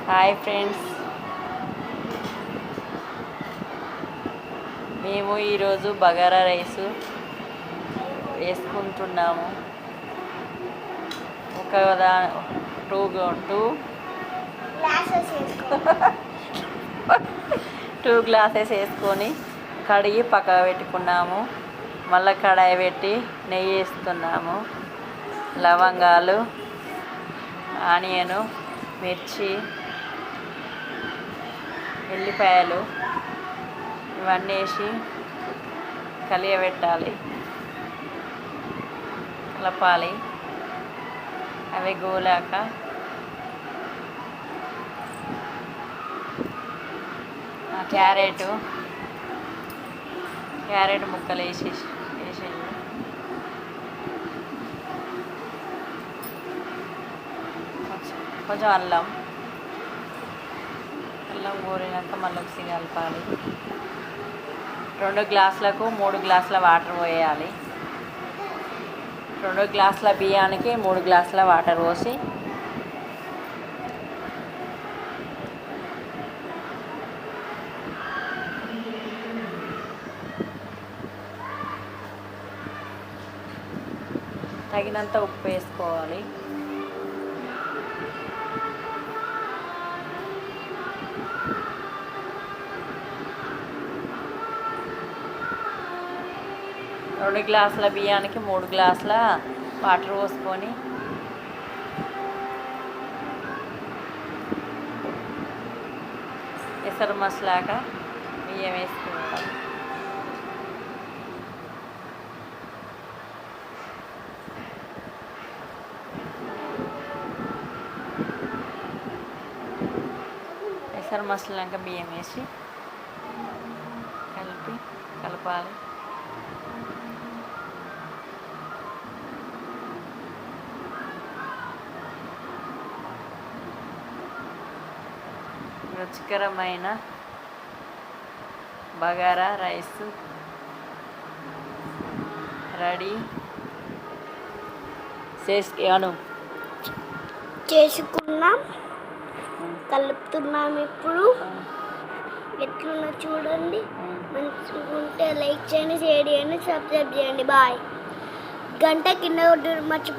Hi friends, మేము ఈరోజు bagara rice వేసుకుంటున్నాము. Two glasses వేసుకొని కడిగి పక్కకు పెట్టుకున్నాము. మళ్ళీ కడాయి పెట్టి నెయ్యి వేస్తున్నాము. లవంగాలు, ఆనియను, మిర్చి, ఎల్లిపాయలు ఇవన్నీ వేసి కలియబెట్టాలి, కలపాలి. అవి గోలాక క్యారెట్ ముక్కలు వేసి కొంచెం అల్లం కూరినాక మళ్ళీ ఒకసారి కలపాలి. 2 గ్లాసులకు 3 గ్లాసుల వాటర్ పోయాలి. 2 గ్లాసుల బియ్యానికి 3 గ్లాసుల వాటర్ పోసి తగినంత ఉప్పు వేసుకోవాలి. రెండు గ్లాసుల బియ్యానికి 3 గ్లాసుల వాటర్ పోసుకొని ఎసరు మసలాగా బియ్యం వేసుకోవాలి. ఎసరు మసలాక బియ్యం వేసి కలపాలి. రుచికరమైన బగారా రైస్ రెడీ చేసుకున్నాం. కలుపుతున్నాం. ఇప్పుడు ఎట్లున్నా చూడండి. మంచిగా ఉంటే లైక్ చేయండి, షేర్ చేయండి, సబ్స్క్రైబ్ చేయండి. బాయ్. గంట కింద మర్చిపో